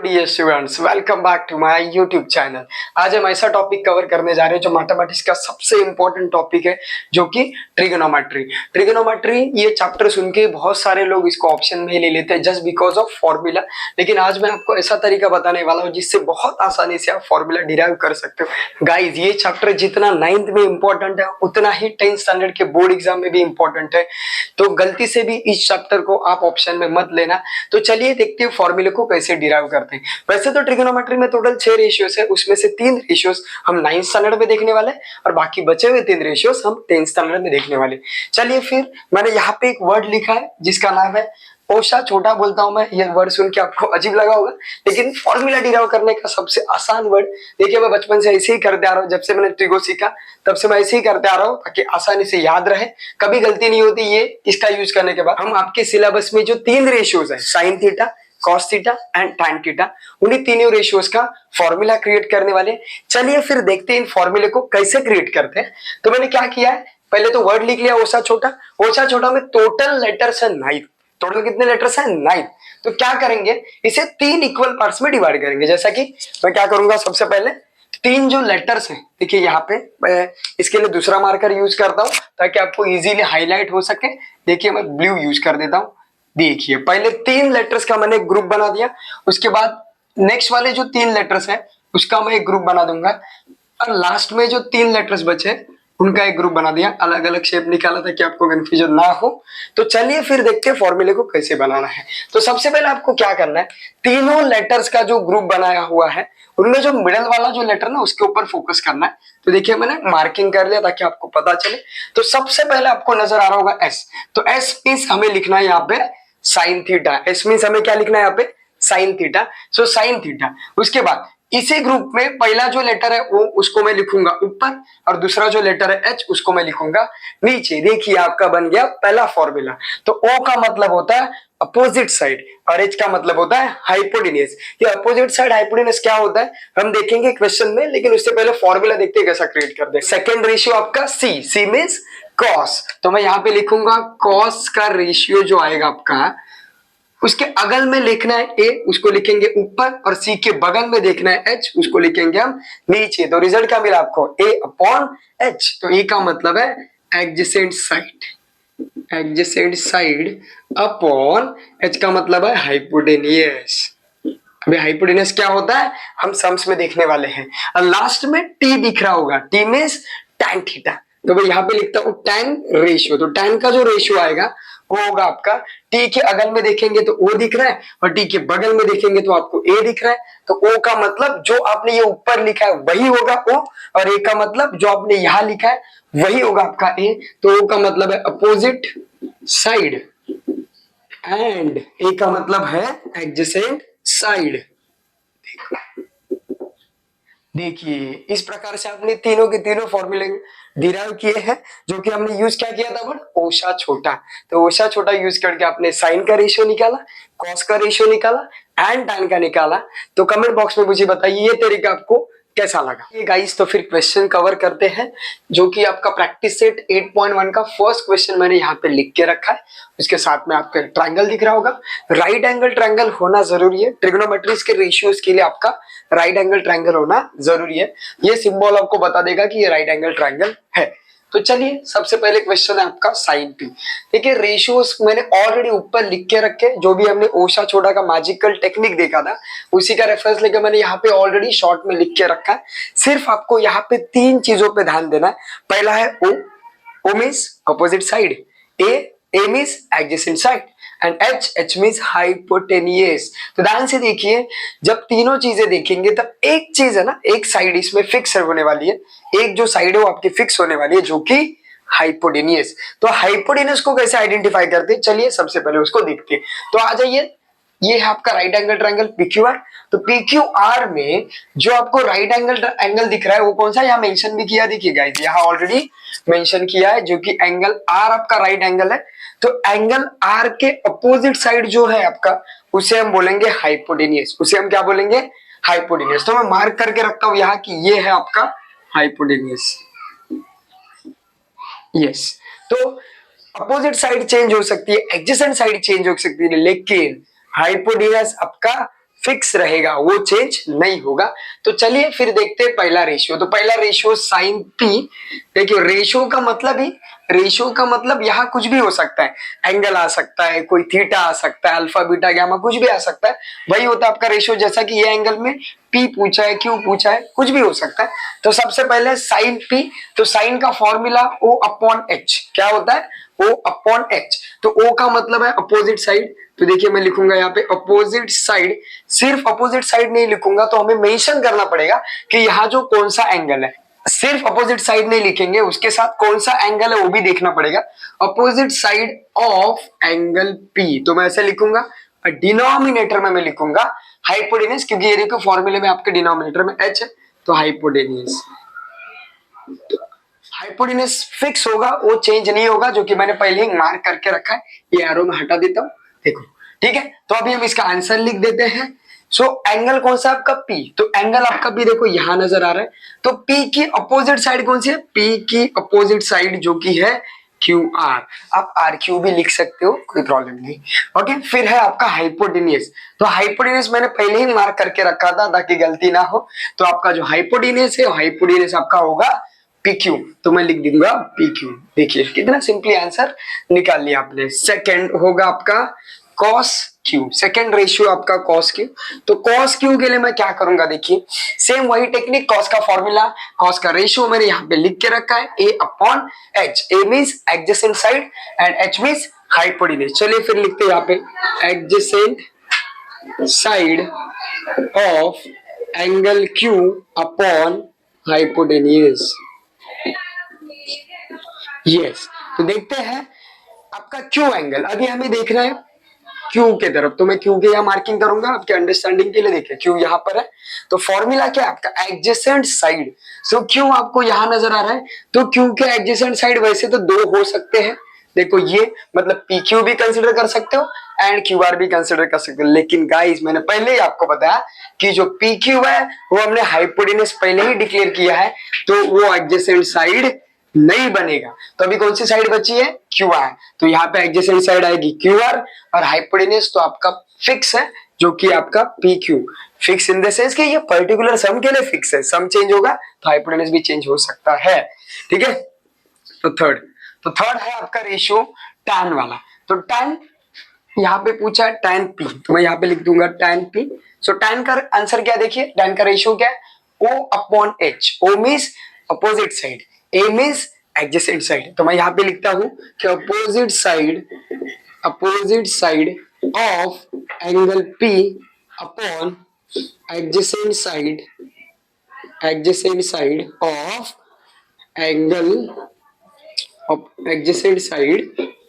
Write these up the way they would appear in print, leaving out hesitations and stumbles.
Dear students, welcome back to my YouTube channel. आज हम ऐसा टॉपिक कवर करने जा रहे हैं जो मैथमेटिक्स का सबसे इंपॉर्टेंट टॉपिक है, जो कि ट्रिगोनोमेट्री। ट्रिगोनोमेट्री ये चैप्टर सुन के बहुत सारे लोग इसको ऑप्शन में ले लेते हैं जस्ट बिकॉज ऑफ फॉर्मूला, लेकिन आज मैं आपको ऐसा तरीका बताने वाला हूँ जिससे बहुत आसानी से आप फॉर्मूला डिराइव कर सकते हो। गाइज, ये चैप्टर जितना 9th में इंपॉर्टेंट है उतना ही 10th स्टैंडर्ड के बोर्ड एग्जाम में भी इंपॉर्टेंट है, तो गलती से भी इस चैप्टर को आप ऑप्शन में मत लेना। तो चलिए देखते हैं फॉर्मूले को कैसे डिराइव करते हैं। वैसे तो ट्रिगोनोमेट्री में टोटल 6 रेशियोज है, उसमें से 3 रेशियोज हम 9th स्टैंडर्ड में देखने वाले और बाकी बचे हुए 3 रेशियोज हम 10th स्टैंडर्ड में देखने वाले। चलिए फिर, मैंने यहाँ पे एक वर्ड लिखा है जिसका नाम है ओशा। छोटा बोलता हूं मैं, ये वर्ड सुन के आपको अजीब लगा होगा, लेकिन फॉर्मूला डिराइव करने का सबसे आसान वर्ड। देखिए, मैं बचपन से ऐसे ही करते आ रहा हूँ, जब से मैंने ट्रिगो सीखा तब से मैं ऐसे ही करते आ रहा हूँ ताकि आसानी से याद रहे, कभी गलती नहीं होती। ये इसका यूज करने के बाद हम आपके सिलेबस में जो 3 रेशियोज है, sine theta, cos theta and tan theta, उन्हीं तीनों रेशियोज का फॉर्मूला क्रिएट करने वाले। चलिए फिर देखते हैं इन फॉर्मूले को कैसे क्रिएट करते हैं। तो मैंने क्या किया है, पहले तो वर्ड लिख लिया ओसा छोटा। ओसा छोटा में टोटल लेटर्स है 9। टोटल कितने लेटर्स हैं? 9। तो क्या करेंगे, इसे 3 इक्वल पार्ट्स में डिवाइड करेंगे। जैसा कि मैं क्या करूंगा, सबसे पहले 3 जो लेटर्स हैं, देखिए यहाँ पे मैं इसके लिए दूसरा मार्कर यूज करता हूं ताकि आपको इजीली हाईलाइट हो सके। देखिए, मैं ब्लू यूज कर देता हूं। देखिए, पहले 3 लेटर्स का मैंने एक ग्रुप बना दिया, उसके बाद नेक्स्ट वाले जो 3 लेटर्स है उसका मैं एक ग्रुप बना दूंगा, और लास्ट में जो 3 लेटर्स बचे उनका एक ग्रुप बना दिया। अलग अलग शेप निकाला था कि आपको कंफ्यूजन ना हो। तो चलिए फिर देखते हैं फॉर्मूले को कैसे बनाना है। तो सबसे पहले आपको क्या करना है, तीनों लेटर्स का जो ग्रुप बनाया हुआ है उनमें जो मिडल वाला जो लेटर ना उसके ऊपर फोकस करना है। तो देखिए, मैंने मार्किंग कर लिया ताकि आपको पता चले। तो सबसे पहले आपको नजर आ रहा होगा एस। तो एस मींस हमें लिखना है यहाँ पे साइन थीटा। एस मींस हमें क्या लिखना है यहाँ पे? Sine theta. So sine theta. उसके बाद इसी ग्रुप में पहला जो लेटर है ओ उसको मैं लिखूंगा ऊपर, और दूसरा जो लेटर है एच उसको मैं लिखूंगा नीचे। देखिए, आपका बन गया पहला फॉर्मूला। तो ओ का मतलब होता है अपोजिट साइड और एच का मतलब होता है हाइपोटेन्यूज। ये अपोजिट साइड हाइपोटेन्यूज क्या होता है हम देखेंगे क्वेश्चन में, लेकिन उससे पहले फॉर्मूला देखते हैं कैसा क्रिएट कर दे। सेकंड रेशियो आपका सी। सी मींस कॉस। तो मैं यहाँ पे लिखूंगा कॉस का रेशियो जो आएगा आपका, उसके अगल में लिखना है ए, उसको लिखेंगे ऊपर, और सी के बगल में देखना है एच, उसको लिखेंगे हम नीचे। तो रिजल्ट क्या मिला आपको? ए अपॉन एच। तो ए का मतलब है adjacent side, adjacent side upon H का मतलब है हाइपोटेनियस। अभी हाइपोटेनियस क्या होता है हम सम्स में देखने वाले हैं। और लास्ट में टी दिख रहा होगा, टी मींस टैन थीटा। तो मैं यहाँ पे लिखता हूँ टैन रेशियो। तो टैन का जो रेशियो आएगा वो होगा आपका, टी के अगल में देखेंगे तो ओ दिख रहा है, और टी के बगल में देखेंगे तो आपको ए दिख रहा है। तो ओ का मतलब जो आपने ये ऊपर लिखा है वही होगा ओ, और ए का मतलब जो आपने यहाँ लिखा है वही होगा आपका ए। तो ओ का मतलब है अपोजिट साइड एंड ए का मतलब है एडजेसेंट साइड। देखिए, इस प्रकार से आपने तीनों के तीनों फॉर्मूले डिराइव किए हैं, जो कि हमने यूज क्या किया था, ओशा छोटा। तो ओशा छोटा यूज करके आपने साइन का रेशियो निकाला, कॉस का रेशियो निकाला एंड टैन का निकाला। तो कमेंट बॉक्स में मुझे बताइए ये तरीका आपको कैसा लगा। ये गाइस, तो फिर क्वेश्चन कवर करते हैं, जो कि आपका प्रैक्टिस सेट 8.1 का फर्स्ट क्वेश्चन मैंने यहाँ पे लिख के रखा है। उसके साथ में आपका ट्रायंगल दिख रहा होगा। राइट एंगल ट्रायंगल होना जरूरी है ट्रिग्नोमेट्रीज के रेशियोज के लिए। आपका राइट एंगल ट्रायंगल होना जरूरी है। ये सिंबल आपको बता देगा कि ये राइट एंगल ट्रायंगल है। तो चलिए, सबसे पहले क्वेश्चन है आपका साइन पी। देखिए, रेशियोज मैंने ऑलरेडी ऊपर लिख के रखे, जो भी हमने ओशा छोटा का मैजिकल टेक्निक देखा था उसी का रेफरेंस लेकर मैंने यहाँ पे ऑलरेडी शॉर्ट में लिख के रखा है। सिर्फ आपको यहाँ पे 3 चीजों पे ध्यान देना है। पहला है O. O means opposite side, A means adjacent side, and H means hypotenuse. तो ध्यान से देखिए, जब तीनों चीजें देखेंगे तब एक चीज है ना, एक साइड इसमें फिक्स होने वाली है। एक जो साइड है वो आपकी फिक्स होने वाली है, जो कि हाइपोटेनियस। तो हाइपोटेनियस को कैसे आइडेंटिफाई करते हैं, चलिए सबसे पहले उसको देखते हैं। तो आ जाइए, ये है आपका राइट एंगल ट्रायंगल पीक्यूआर। तो पीक्यूआर में जो आपको राइट एंगल दिख रहा है वो कौन सा, यहाँ मेंशन भी किया, देखिए गाइस यहाँ ऑलरेडी मेंशन किया है, जो कि एंगल आर आपका राइट एंगल है। तो एंगल आर के अपोजिट साइड जो है आपका, उसे हम बोलेंगे हाइपोटेनियस। उसे हम क्या बोलेंगे? हाइपोटेनियस। तो मैं मार्क करके रखता हूं यहाँ कि ये है आपका हाइपोटेनियस। यस। तो अपोजिट साइड चेंज हो सकती है, एडजेसेंट साइड चेंज हो सकती है, लेकिन हाइपोटेनियस आपका फिक्स रहेगा, वो चेंज नहीं होगा। तो चलिए फिर देखते हैं पहला रेशियो। तो पहला रेशियो साइन पी। देखिए रेशियो का मतलब यहाँ कुछ भी हो सकता है, एंगल आ सकता है, कोई थीटा आ सकता है, अल्फा बीटा गामा कुछ भी आ सकता है, वही होता है आपका रेशियो। जैसा कि ये एंगल में पी पूछा है, क्यू पूछा है, कुछ भी हो सकता है। तो सबसे पहले साइन पी, तो साइन का फॉर्मूला ओ अपॉन एच, क्या होता है ओ अपॉन एच। तो ओ का मतलब है अपोजिट साइड। तो देखिए मैं लिखूंगा यहाँ पे अपोजिट साइड, सिर्फ अपोजिट साइड नहीं लिखूंगा, तो हमें मेंशन करना पड़ेगा कि यहाँ जो कौन सा एंगल है। सिर्फ अपोजिट साइड नहीं लिखेंगे, उसके साथ कौन सा एंगल है वो भी देखना पड़ेगा। Opposite side of angle P, तो मैं ऐसे लिखूंगा। डिनोमिनेटर में मैं लिखूंगा हाइपोटेन्यूज, क्योंकि ये देखो फॉर्मूले में आपके डिनोमिनेटर में एच है, तो हाइपोटेन्यूज। हाइपोटेन्यूज फिक्स होगा, वो चेंज नहीं होगा, जो कि मैंने पहले ही मार्क करके रखा है। ये एरो में हटा देता हूं, देखो ठीक है। तो अभी हम इसका आंसर लिख देते हैं। सो एंगल कौन सा आपका P, तो एंगल आपका P देखो यहां नजर आ रहा है। तो P की अपोजिट साइड कौन सी है, P की अपोजिट साइड जो कि है QR। आप RQ भी लिख सकते हो, कोई प्रॉब्लम नहीं। ओके, फिर है आपका हाइपोटेन्यूज। तो हाइपोटेन्यूज मैंने पहले ही मार्क करके रखा था ताकि गलती ना हो। तो आपका जो हाइपोटेन्यूज है, हाइपोटेन्यूज आपका होगा PQ, तो मैं लिख दूंगा PQ। देखिए कितना सिंपली आंसर निकाल लिया आपने। सेकंड होगा आपका cos Q, सेकेंड रेशियो आपका cos Q। तो cos Q के लिए मैं क्या करूंगा, देखिए सेम वही टेक्निक, cos का फॉर्मूला, cos का रेशियो मैंने यहाँ पे लिख के रखा है, a upon h। a means adjacent side and h means hypotenuse. चलिए फिर लिखते हैं यहाँ पे adjacent side of angle Q upon hypotenuse. Yes, तो देखते हैं आपका Q एंगल, अभी हमें देखना है Q के तरफ। तो मैं Q के यहाँ मार्किंग करूंगा आपके अंडरस्टैंडिंग के लिए। देखिए Q यहाँ पर है, तो फॉर्मूला क्या है आपका एडजेसेंट साइड। सो Q आपको यहाँ नजर आ रहा है, तो Q के एडजेसेंट साइड वैसे तो दो हो सकते हैं। देखो ये मतलब PQ भी कंसिडर कर सकते हो एंड QR भी कंसिडर कर सकते हो, लेकिन गाइस मैंने पहले ही आपको बताया कि जो PQ है वो हमने हाइपोटेन्यूज पहले ही डिक्लेयर किया है, तो वो एडजेसेंट साइड नहीं बनेगा। तो अभी कौन सी साइड बची है, QR। तो यहाँ पे एडजेसेंट साइड आएगी QR, और हाइपोटेन्यूज तो आपका फिक्स है जो कि आपका PQ। Fix in the sense कि ये पर्टिकुलर सम के लिए फिक्स है, सम चेंज होगा तो हाइपोटेन्यूज भी चेंज हो सकता है। ठीक है, तो थर्ड है आपका रेशियो tan वाला। तो tan यहाँ पे पूछा है tan P, तो मैं यहाँ पे लिख दूंगा tan P। सो tan का आंसर क्या, देखिए tan का रेशियो क्या है O upon H। O means opposite side, A means adjacent side. तो मैं यहाँ पे लिखता हूं कि opposite side of angle P upon adjacent side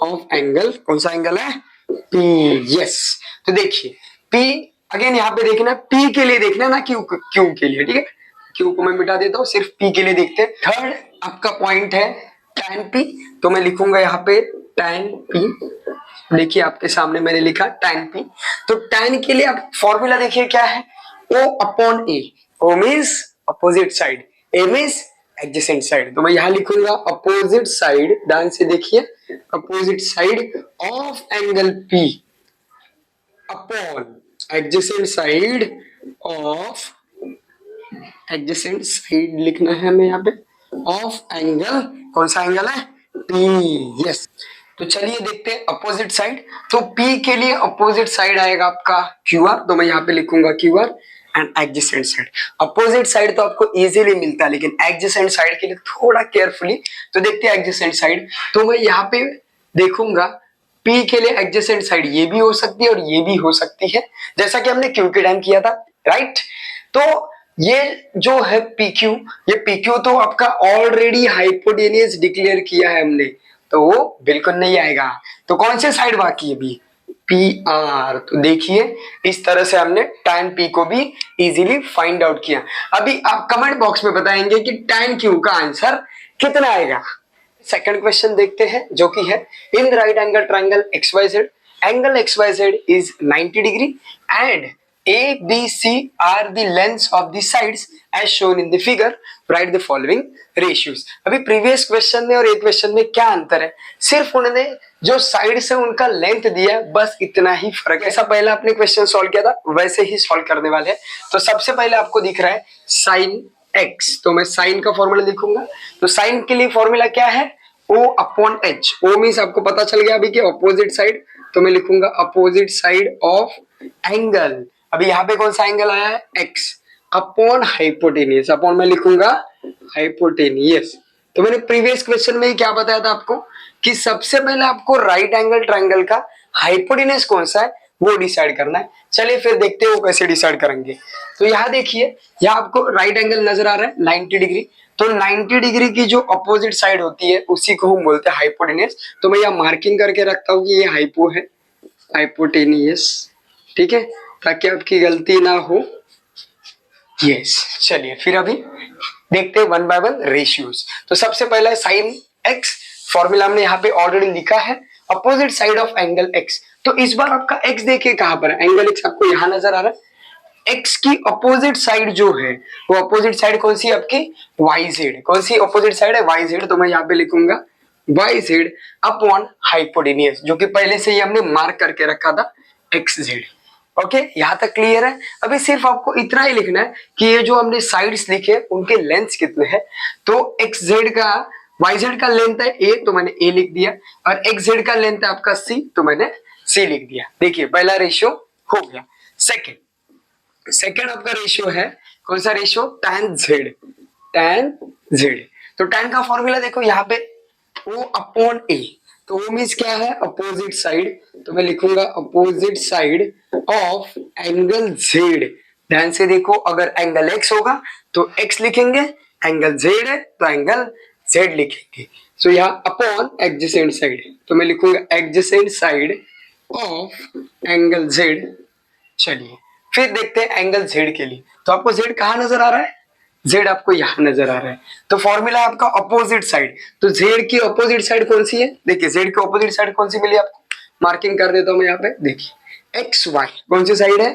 of angle कौन सा एंगल है P। यस, तो देखिए P अगेन यहाँ पे देखना, P के लिए देखना ना Q के लिए। ठीक है, Q को मैं मिटा देता हूँ, सिर्फ P के लिए देखते हैं। थर्ड आपका पॉइंट है tan P, तो मैं लिखूंगा यहाँ पे tan P। देखिए आपके सामने मैंने लिखा tan P। तो tan के लिए आप फॉर्मूला देखिए क्या है, O upon A। O means opposite side, A means adjacent side. तो मैं यहाँ लिखूंगा अपोजिट साइड, ध्यान से देखिए, opposite side of angle P upon adjacent side लिखना है हमें यहाँ पे ऑफ एंगल, कौन सा एंगल है P। यस, तो चलिए देखते हैं अपोजिट साइड। तो P के लिए अपोजिट साइड आएगा आपका QR, तो मैं यहाँ पे लिखूंगा QR and adjacent side. Opposite side तो आपको इजीली मिलता है, लेकिन एडजेसेंट साइड के लिए थोड़ा केयरफुली। तो देखते हैं एडजेसेंट साइड, तो मैं यहाँ पे देखूंगा P के लिए एडजेसेंट साइड ये भी हो सकती है और ये भी हो सकती है, जैसा कि हमने Q के टाइम किया था, राइट। तो ये जो है PQ, ये PQ तो आपका ऑलरेडी हाइपोटेन्यूज डिक्लेयर किया है हमने, तो वो बिल्कुल नहीं आएगा। तो कौन से साइड बाकी है अभी, PR। तो देखिए इस तरह से हमने tan P को भी इजीली फाइंड आउट किया। अभी आप कमेंट बॉक्स में बताएंगे कि tan Q का आंसर कितना आएगा। सेकंड क्वेश्चन देखते हैं जो कि है in right angle triangle XYZ, angle XYZ is 90 degree and A, B, C are the lengths of the sides as shown in the figure. Write the following ratios. अभी previous question में और एक question में क्या अंतर है? सिर्फ उन्होंने जो साइड से उनका लेंथ दिया, बस इतना ही फर्क है। ऐसा पहले आपने क्वेश्चन सॉल्व किया था, वैसे ही सॉल्व करने वाले हैं। तो सबसे पहले आपको दिख रहा है साइन एक्स, तो मैं साइन का फॉर्मूला लिखूंगा। तो साइन के लिए फॉर्मूला क्या है? O upon H. O means आपको पता चल गया अभी कि अपोजिट साइड, तो मैं लिखूंगा अपोजिट साइड ऑफ एंगल। अभी यहाँ पे कौन सा एंगल आया है? X upon hypotenuse. अपॉन मैं लिखूंगा हाइपोटेनियस। तो मैंने प्रीवियस क्वेश्चन में ही क्या बताया था आपको कि सबसे पहले आपको राइट एंगल ट्रायंगल का हाइपोटेनियस कौन सा है वो डिसाइड करना है। चलिए फिर देखते हैं वो कैसे डिसाइड करेंगे। तो यहाँ देखिए, यहाँ आपको राइट एंगल नजर आ रहा है 90 डिग्री। तो 90 डिग्री की जो अपोजिट साइड होती है उसी को हम बोलते हैं हाइपोटेनियस। तो मैं यहाँ मार्किंग करके रखता हूँ कि ये हाइपो है, हाइपोटेनियस, ठीक है, ताकि आपकी गलती ना हो। यस, चलिए फिर अभी देखते हैं वन बाय वन रेशियोज। तो सबसे पहला साइन एक्स, फॉर्मूला हमने यहाँ पे ऑलरेडी लिखा है, opposite side of angle x. तो इस बार आपका एक्स देखिए कहां पर है, एंगल एक्स आपको यहाँ नजर आ रहा है। एक्स की अपोजिट साइड जो है वो अपोजिट साइड कौन सी है आपकी? Y Z. कौन सी अपोजिट साइड है? Y Z. तो मैं यहाँ पे लिखूंगा वाई जेड अपॉन हाइपोटेनियस, जो कि पहले से ही हमने मार्क करके रखा था एक्स जेड। ओके, यहां तक क्लियर है। अभी सिर्फ आपको इतना ही लिखना है कि ये जो हमने साइड्स लिखे उनके लेंथ कितने हैं। तो एक्स जेड का, वाई जेड का लेंथ है ए, तो मैंने ए लिख दिया, और एक्स जेड का लेंथ है आपका सी, तो मैंने सी लिख दिया। देखिए पहला रेशियो हो गया। सेकेंड आपका रेशियो है कौन सा ratio? tan Z. tan Z, तो tan का फॉर्मूला देखो यहाँ पे O अपॉन ए। तो वो मीन्स क्या है? Opposite side. तो मैं लिखूंगा opposite side of angle Z. ध्यान से देखो, अगर एंगल एक्स होगा तो एक्स लिखेंगे, एंगल जेड है तो एंगल जेड लिखेंगे। सो यहाँ अपॉन एडजेसेंट साइड, तो मैं लिखूंगा adjacent side of angle Z. चलिए फिर देखते हैं एंगल जेड के लिए। तो आपको जेड कहाँ नजर आ रहा है? जेड आपको यहां नजर आ रहा है। तो फॉर्मूला है आपका अपोजिट साइड। तो जेड की अपोजिट साइड कौन सी है? देखिए जेड की अपोजिट साइड कौन सी मिली आपको? मार्किंग कर देता हूं मैं यहाँ पे। देखिए एक्स वाई, कौन सी साइड है?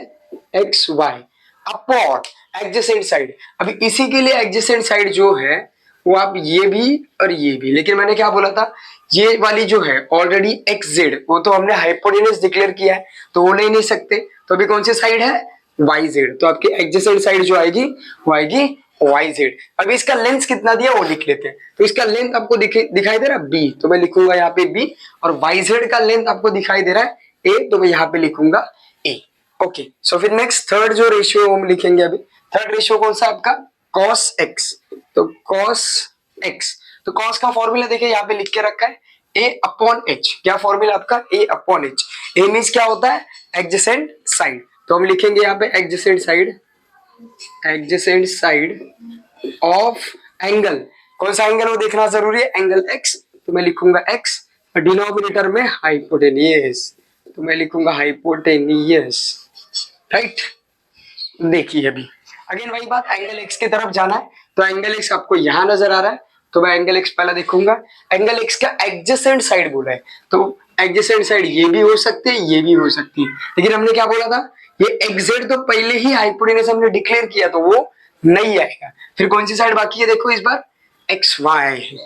X Y upon adjacent side. अभी इसी के लिए एडजेसेंट साइड जो है वो आप ये भी और ये भी, लेकिन मैंने क्या बोला था, ये वाली जो है ऑलरेडी एक्स जेड, वो तो हमने हाइपोटेनस डिक्लेयर किया है, तो वो ले नहीं सकते। तो अभी कौन सी साइड है? Y Z. तो आपकी एडजेसेंट साइड जो आएगी वो आएगी वाई जेड। अभी इसका लेंथ कितना दिया वो लिख लेते हैं। तो इसका लेंथ आपको दिखाई दे रहा है बी, तो मैं लिखूंगा यहाँ पे बी, और वाई जेड का लेंथ आपको दिखाई दे रहा है ए, तो मैं यहाँ पे लिखूंगा ए। ओके, सो फिर नेक्स्ट थर्ड जो रेशियो हम लिखेंगे अभी, थर्ड रेशियो कौन सा आपका? Cos x. तो कॉस एक्स, तो कॉस का फॉर्मूला देखिए यहाँ पे लिख के रखा है ए अपॉन एच। क्या फॉर्मूला आपका? ए अपॉन एच। ए मीन्स क्या होता है? Adjacent side. तो हम लिखेंगे यहाँ पे adjacent side, adjacent side of angle. कौन सा एंगल वो देखना जरूरी है, एंगल एक्स। तो मैं लिखूंगा एक्स, डिनोमिनेटर में हाइपोटेनियस, तो मैं लिखूंगा हाइपोटेनियस, राइट। देखिए अभी अगेन वही बात, एंगल एक्स की तरफ जाना है, तो एंगल एक्स आपको यहां नजर आ रहा है, तो मैं एंगल एक्स पहला देखूंगा। एंगल एक्स का एडजेसेंट साइड बोला है, तो एडजेसेंट साइड ये भी हो सकती है, ये भी हो सकती है, लेकिन हमने क्या बोला था, ये एक्जेड तो पहले ही हाइपोटेनस हमने डिक्लेयर किया, तो वो नहीं आएगा। फिर कौन सी साइड बाकी है देखो इस बार? एक्स वाई,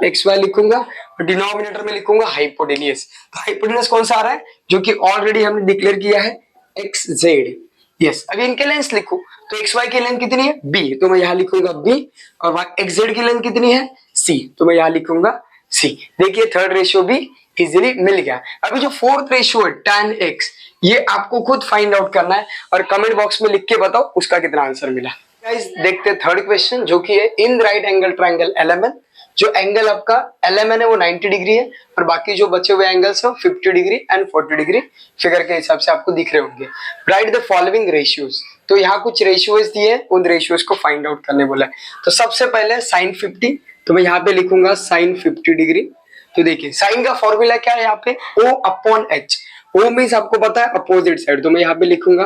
एक्स वाई लिखूंगा, और डिनोमिनेटर में लिखूंगा हाइपोटेनियस। तो हाइपोटेनस कौन सा आ रहा है? जो कि ऑलरेडी हमने डिक्लेयर किया है एक्स जेड। यस, अभी इनके लेंथ लिखो, तो एक्स वाई की लेंथ कितनी है? बी, तो मैं यहाँ लिखूंगा बी, और एक्स जेड की लेंथ कितनी है? सी, तो मैं यहाँ लिखूंगा सी। देखिए थर्ड रेशियो भी इजीली मिल गया। अभी जो फोर्थ रेशियो है tan x, ये आपको खुद फाइंड आउट करना है, और कमेंट बॉक्स में लिख के बताओ उसका कितना आंसर मिला। गाइस देखते हैं थर्ड क्वेश्चन, जो कि है in right angle triangle LMN। जो एंगल आपका LMN है वो 90 डिग्री है, और बाकी जो बचे हुए एंगल्स हैं 50 डिग्री एंड 40 डिग्री फिगर के हिसाब से आपको दिख रहे होंगे। Right the following ratios. तो यहाँ कुछ रेशियोज दिए हैं, उन रेशियोज को फाइंड आउट करने बोला है। तो सबसे पहले साइन 50, तो मैं यहाँ पे लिखूंगा साइन 50 डिग्री। तो देखिए साइन का फॉर्मूला क्या है यहाँ पे? O upon H. O means आपको पता है अपोजिट साइड, तो मैं यहाँ पे लिखूंगा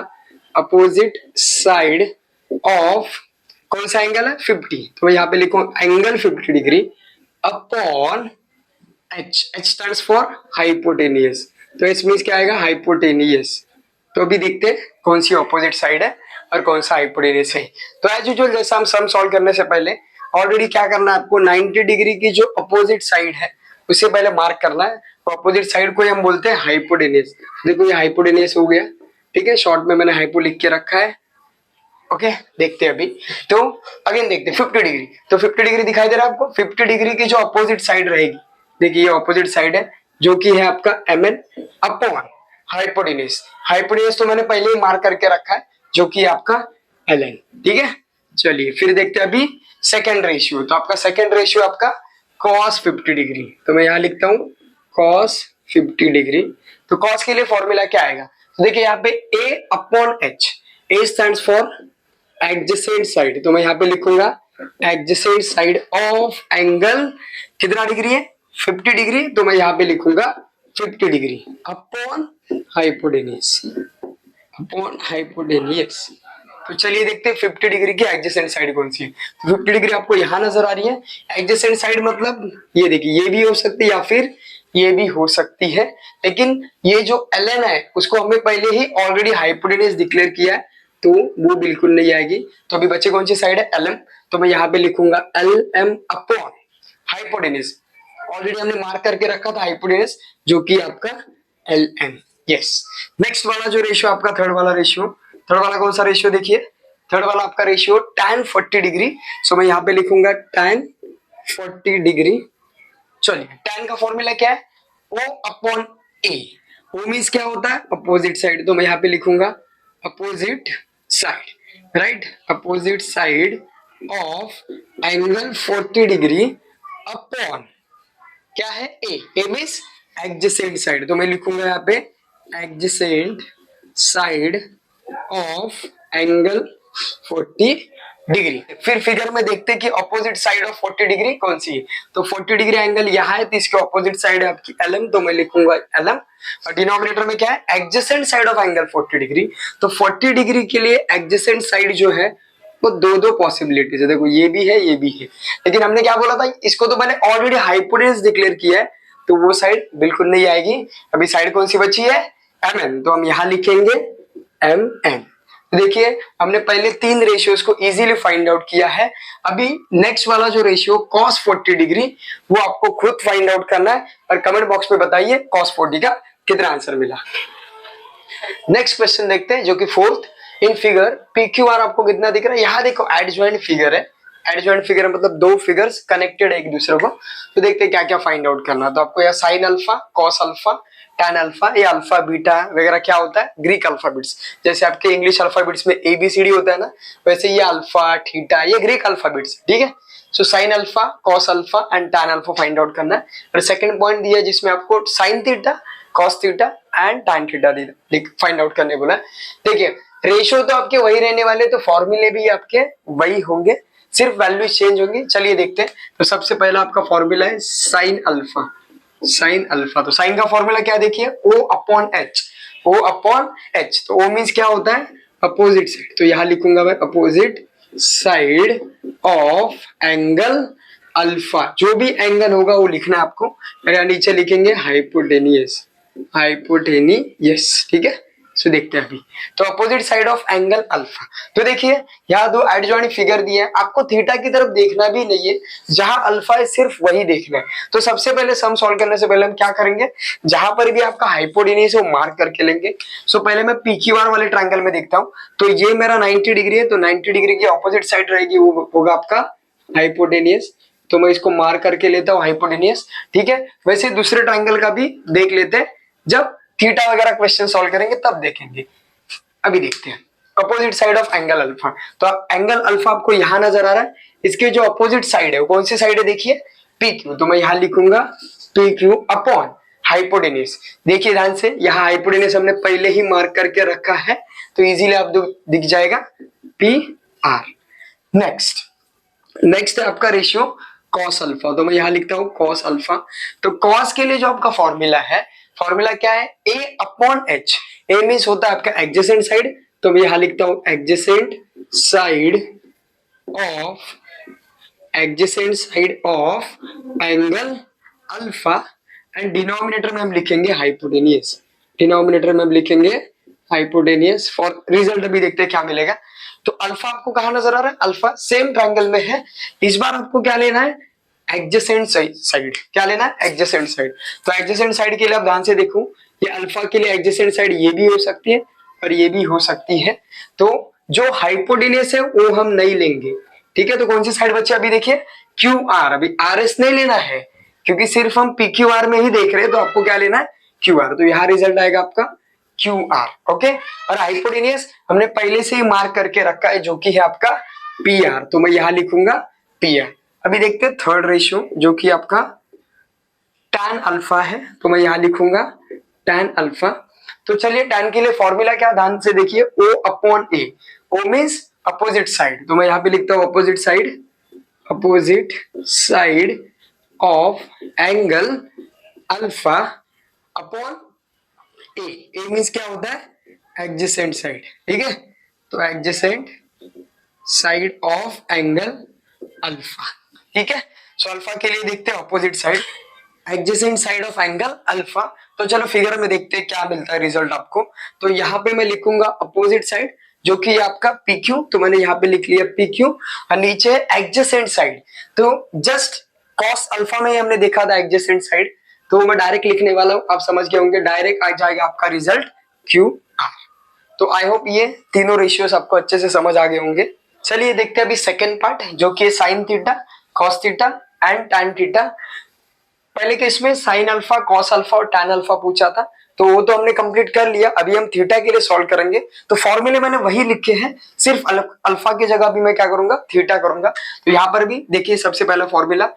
अपोजिट साइड ऑफ कौन सा एंगल है? 50, तो मैं यहाँ पे लिखूंगा angle 50 degree upon H. H stands for hypotenuse, तो एच मीन्स क्या आएगा? हाइपोटेनियस। तो अभी देखते हैं कौन सी ऑपोजिट साइड है और कौन सा हाइपोटेन्यूज है। तो एज यूजुअल जैसा हम सम सॉल्व करने से पहले ऑलरेडी क्या करना है आपको, 90 डिग्री की जो अपोजिट साइड है उसे पहले मार्क करना है। तो अपोजिट साइड को हम बोलते हैं हाइपोटेन्यूज। देखो ये हाइपोटेन्यूज हो गया, ठीक है, शॉर्ट में मैंने हाइपो लिख के रखा है। ओके देखते हैं अभी। तो अगेन देखते हैं 50 डिग्री। तो 50 डिग्री दिखाई दे रहा है आपको। 50 डिग्री की जो अपोजिट साइड रहेगी, देखिए ये अपोजिट साइड है जो कि है आपका M N upon hypotenuse. Hypotenuse तो मैंने पहले ही मार्क करके रखा है जो कि आपका एल एन, ठीक है। चलिए फिर देखते हैं अभी सेकेंड रेशियो। तो आपका सेकेंड रेशियो आपका cos 50 डिग्री। तो मैं यहाँ लिखता हूँ cos 50 डिग्री। तो cos के लिए फॉर्मूला क्या आएगा, तो देखिए यहाँ पे a upon h। a stands for adjacent side, तो मैं यहाँ पे लिखूंगा एडजेसेंट साइड ऑफ एंगल कितना डिग्री है, 50 डिग्री। तो मैं यहाँ पे लिखूंगा 50 degree upon hypotenuse, upon hypotenuse. तो चलिए देखते हैं 50 डिग्री की एडजेसेंट साइड कौन सी है। तो 50 डिग्री आपको यहाँ नजर आ रही है। एडजेसेंट साइड मतलब ये देखिए, ये भी हो सकती है या फिर ये भी हो सकती है, लेकिन ये जो एल एन है उसको हमने पहले ही ऑलरेडी हाइपोटेन्यूज डिक्लेयर किया है, तो वो बिल्कुल नहीं आएगी। तो अभी बच्चे कौन सी साइड है, एल एम। तो मैं यहाँ पे लिखूंगा L M upon hypotenuse. Already हमने मार्क करके रखा था हाइपोटेन्यूज जो कि आपका एल एन। यस, नेक्स्ट वाला जो रेशियो आपका थर्ड वाला रेशियो, थर्ड वाला कौन सा रेशियो, देखिए थर्ड वाला आपका रेशियो tan 40 डिग्री। सो मैं यहाँ पे लिखूंगा tan 40 डिग्री। चलिए tan का फॉर्मूला क्या है, O अपॉन ए। O मीन्स क्या होता है, अपोजिट साइड। तो मैं यहाँ पे लिखूंगा opposite side, right, opposite side of angle 40 degree upon क्या है, ए मीन्स एडजेसेंट साइड। तो मैं लिखूंगा यहाँ पे adjacent side of angle 40 degree. फिर फिगर में देखते हैं कि ऑपोजिट साइड ऑफ 40 डिग्री कौन सी है। तो 40 डिग्री एंगल यहाँ है, तो इसके ऑपोजिट साइड है आपकी एलएम। तो मैं लिखूंगा एलएम। और डिनोमिनेटर में क्या है, adjacent side of angle 40 degree. तो 40 डिग्री के लिए एडजेसेंट साइड जो है वो दो दो पॉसिबिलिटीज है। देखो ये भी है, ये भी है, लेकिन हमने क्या बोला था, इसको तो मैंने ऑलरेडी हाइपोटेन्यूज डिक्लेयर किया है, तो वो साइड बिल्कुल नहीं आएगी। अभी साइड कौन सी बची है, एम एन। तो हम यहाँ लिखेंगे एम एन। देखिए हमने पहले तीन रेशियोज को इजीली फाइंड आउट किया है। अभी नेक्स्ट वाला जो रेशियो cos 40 डिग्री, वो आपको खुद फाइंड आउट करना है और कमेंट बॉक्स में बताइए cos 40 का कितना आंसर मिला। नेक्स्ट क्वेश्चन देखते हैं जो कि फोर्थ। इन फिगर PQR आपको कितना दिख रहा है, यहाँ देखो एडजॉइंट फिगर है। एडजॉइंट फिगर मतलब दो फिगर्स कनेक्टेड है एक दूसरे को। तो देखते हैं क्या क्या फाइंड आउट करना। तो आपको यहाँ sine alpha, cos alpha, tan alpha, ये अल्फा बीटा वगैरह क्या होता है, ग्रीक अल्फाबेट्स। जैसे आपके इंग्लिश अल्फाबेट्स में ABCD होता है ना, वैसे ये अल्फा थीटा ये ग्रीक अल्फाबेट्स, ठीक है। So sine alpha, cos alpha and tan alpha find out करना है। और सेकंड पॉइंट दिया है जिसमें आपको sine theta, cos theta and tan theta find out करने बोला है। देखिए रेशियो तो आपके वही रहने वाले, तो फॉर्मूले भी आपके वही होंगे, सिर्फ वैल्यू चेंज होंगी। चलिए देखते हैं। तो सबसे पहला आपका फॉर्मूला है साइन अल्फा, साइन अल्फा। तो साइन का फॉर्मूला क्या देखिए, O upon H, O upon H. तो O मीन्स क्या होता है, अपोजिट साइड। तो यहां लिखूंगा मैं opposite side of angle alpha. जो भी एंगल होगा वो लिखना है आपको। और नीचे लिखेंगे हाइपोटेनियस, हाइपोटेनियस, ठीक है। सो देखते हैं अभी। तो opposite side of angle alpha. तो देखिए यहाँ दो एडजॉइंट फिगर दिए हैं, आपको थीटा की तरफ देखना भी नहीं है, जहां अल्फा है सिर्फ वही देखना है। तो सबसे पहले सम सॉल्व करने से पहले हम क्या करेंगे, जहां पर भी आपका हाइपोटेन्यूज है वो मार्क करके लेंगे। सो पहले मैं PQR वाले ट्रायंगल में देखता हूँ। तो ये मेरा 90 डिग्री है, तो 90 डिग्री की ऑपोजिट साइड रहेगी, वो होगा आपका हाइपोटेन्यूज। तो मैं इसको मार्क करके लेता हूँ हाइपोटेन्यूज, ठीक है। वैसे दूसरे ट्रायंगल का भी देख लेते हैं, जब थीटा वगैरह क्वेश्चन सॉल्व करेंगे तब देखेंगे। अभी देखते हैं opposite side of angle alpha. तो एंगल अल्फा आपको यहां नजर आ रहा है, इसके जो अपोजिट साइड है वो कौन सी साइड है, देखिए PQ। तो मैं यहां लिखूंगा PQ अपॉन हाइपोटेन्यूज। देखिए ध्यान से, यहाँ हाइपोटेन्यूज हमने पहले ही मार्क करके रखा है, तो इजीली आप दिख जाएगा PR। नेक्स्ट है आपका रेशियो कॉस अल्फा। तो मैं यहां लिखता हूं कॉस अल्फा। तो कॉस के लिए जो आपका फॉर्मूला है, फॉर्मूला क्या है, A upon H. A means होता है आपका एडजेसेंट साइड। तो मैं यहां लिखता हूं adjacent side of angle alpha and denominator में हम लिखेंगे हाइपोटेन्यूज। डिनोमिनेटर में हम लिखेंगे हाइपोटेनियस फॉर रिजल्ट अभी देखते हैं क्या मिलेगा। तो अल्फा आपको कहाँ नजर आ रहा है, अल्फा सेम ट्रायंगल में है। इस बार आपको क्या लेना है, एडजेसेंट साइड। क्या लेना है, एडजेसेंट साइड। तो एडजेसेंट साइड के लिए आप ध्यान से देखो, ये अल्फा के लिए एडजेसेंट साइड ये भी हो सकती है और ये भी हो सकती है। तो जो हाइपोटेनियस है वो हम नहीं लेंगे, ठीक है। तो कौन सी साइड बच्चे, अभी देखिए क्यू आर, अभी आर एस नहीं लेना है क्योंकि सिर्फ हम पी क्यू आर में ही देख रहे हैं। तो आपको क्या लेना है, क्यू आर। तो यहाँ रिजल्ट आएगा आपका क्यू आर, ओके। और हाइपोटेनियस हमने पहले से ही मार्क करके रखा है जो कि है आपका पी आर, तो मैं यहाँ लिखूंगा पी आर। अभी देखते हैं थर्ड रेशियो जो कि आपका tan अल्फा है, तो मैं यहाँ लिखूंगा tan अल्फा। तो चलिए tan के लिए फॉर्मूला क्या, ध्यान से देखिए, O अपॉन ए। O मीन्स अपोजिट साइड, तो मैं यहाँ पे लिखता हूँ opposite side of angle alpha upon A. A means क्या होता है, एडजेसेंट साइड, ठीक है। तो adjacent side of angle alpha, ठीक है। सो अल्फा के लिए देखते हैं opposite side, adjacent side of angle alpha. तो चलो फिगर में देखते हैं क्या मिलता है रिजल्ट आपको। तो यहाँ पे मैं लिखूंगा अपोजिट साइड जो कि आपका PQ, तो मैंने यहाँ पे लिख लिया PQ, और नीचे एडजेसेंट साइड। तो जस्ट कॉस अल्फा में हमने देखा था एडजेसेंट साइड, तो मैं डायरेक्ट लिखने वाला हूँ, आप समझ गए होंगे, डायरेक्ट आ जाएगा आपका रिजल्ट QR। तो आई होप ये तीनों रेशियोस आपको अच्छे से समझ आ गए होंगे। चलिए देखते हैं अभी सेकेंड पार्ट जो कि sine theta, cos theta and tan theta. पहले केस में साइन अल्फा, कॉस अल्फा और टैन अल्फा पूछा था, तो वो तो हमने कंप्लीट कर लिया। अभी हम थीटा के लिए सॉल्व करेंगे। तो फॉर्मूले मैंने वही लिखे हैं, सिर्फ अल्फा की जगह भी मैं क्या करूंगा, थीटा करूंगा। तो यहाँ पर भी देखिए सबसे पहला formula,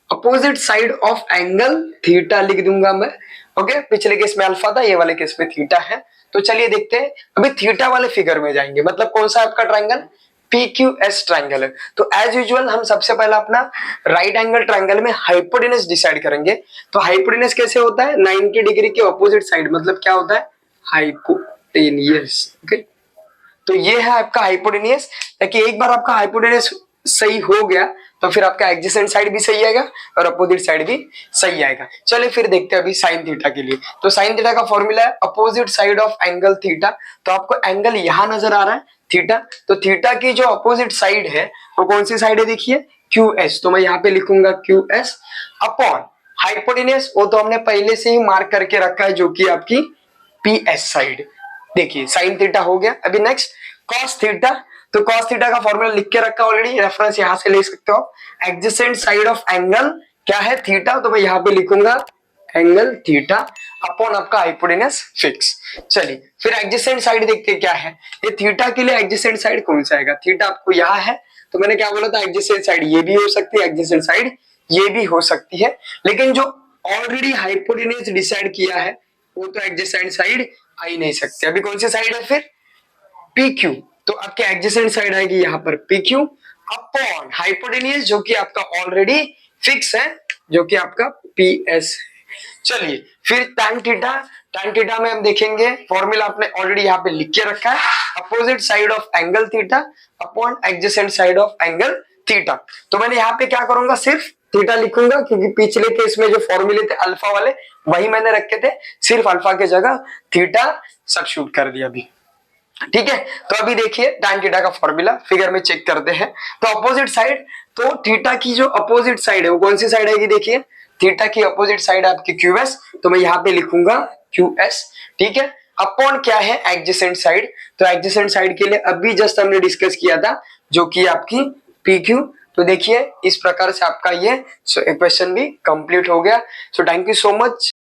opposite side of angle theta लिख दूंगा मैं, ओके। पिछले केस में अल्फा था, ये वाले केस में थीटा है। तो चलिए देखते हैं, अभी थीटा वाले फिगर में जाएंगे, मतलब कौन सा आपका ट्रायंगल, PQS ट्रायंगल है। तो एज यूजुअल हम सबसे पहला अपना राइट एंगल ट्रायंगल में हाइपोटेनस डिसाइड करेंगे। तो हाइपोटेनस कैसे होता है, 90 डिग्री के ऑपोजिट साइड, मतलब क्या होता है, हाइपोटेनियस, ओके। तो ये है आपका हाइपोटेनियस, ताकि एक बार आपका हाइपोटेनस सही हो गया तो फिर आपका एडजेसेंट साइड भी सही आएगा और अपोजिट साइड भी सही आएगा। चलिए फिर देखते हैं अभी साइन थीटा के लिए। तो साइन थीटा का फॉर्मूला है opposite side of angle theta. तो आपको एंगल यहां नजर आ रहा है थीटा, तो थीटा की जो अपोजिट साइड है वो कौन सी साइड है, देखिए QS। तो मैं यहाँ पे लिखूंगा QS अपॉन हाइपोटेनियस, वो तो हमने पहले से ही मार्क करके रखा है जो कि आपकी PS साइड। देखिए साइन थीटा हो गया। अभी नेक्स्ट कॉस थीटा। तो कॉस थीटा का फॉर्मूला लिख के रखा ऑलरेडी, रेफरेंस यहां से ले सकते हो। एडजेसेंट साइड ऑफ एंगल क्या है, थीटा, तो मैं यहाँ पे लिखूंगा एंगल थीटा अपॉन आपका हाइपोटेनस फिक्स। चलिए फिर एडजेसेंट साइड देखते हैं क्या है। ये थीटा के लिए एडजेसेंट साइड कौन सा आएगा, थीटा आपको यहाँ है, तो मैंने क्या बोला था, एडजेसेंट साइड ये भी हो सकती है, एडजेसेंट साइड ये भी हो सकती है। लेकिन जो ऑलरेडी हाइपोटेनस डिसाइड किया है वो तो एडजेसेंट साइड आ ही नहीं सकती। अभी कौन सी साइड है फिर, PQ। तो आपके एडजेसेंट साइड आएगी यहाँ पर PQ अपॉन हाइपोटेनियस जो कि आपका ऑलरेडी फिक्स है, जो कि आपका PS। चलिए फिर tan थीटा में हम देखेंगे, फॉर्मूला आपने ऑलरेडी यहाँ पे लिख के रखा है, opposite side of angle theta upon adjacent side of angle theta. तो मैंने यहाँ पे क्या करूंगा, सिर्फ थीटा लिखूंगा, क्योंकि पिछले केस में जो फॉर्मूले थे अल्फा वाले वही मैंने रखे थे, सिर्फ अल्फा के जगह थीटा सब्स्टिट्यूट कर दिया अभी, ठीक है। तो अभी देखिए tan थीटा का फॉर्मूला फिगर में चेक करते हैं। तो अपोजिट साइड, तो थीटा की जो अपोजिट साइड है वो कौन सी साइड आएगी, देखिए थीटा की अपोजिट साइड आपकी QS, तो मैं यहाँ पे लिखूंगा QS, ठीक है। अपॉन क्या है, एडजेसेंट साइड। तो एडजेसेंट साइड के लिए अभी जस्ट हमने डिस्कस किया था जो कि आपकी PQ। तो देखिए इस प्रकार से आपका ये क्वेश्चन भी कंप्लीट हो गया। So thank you so much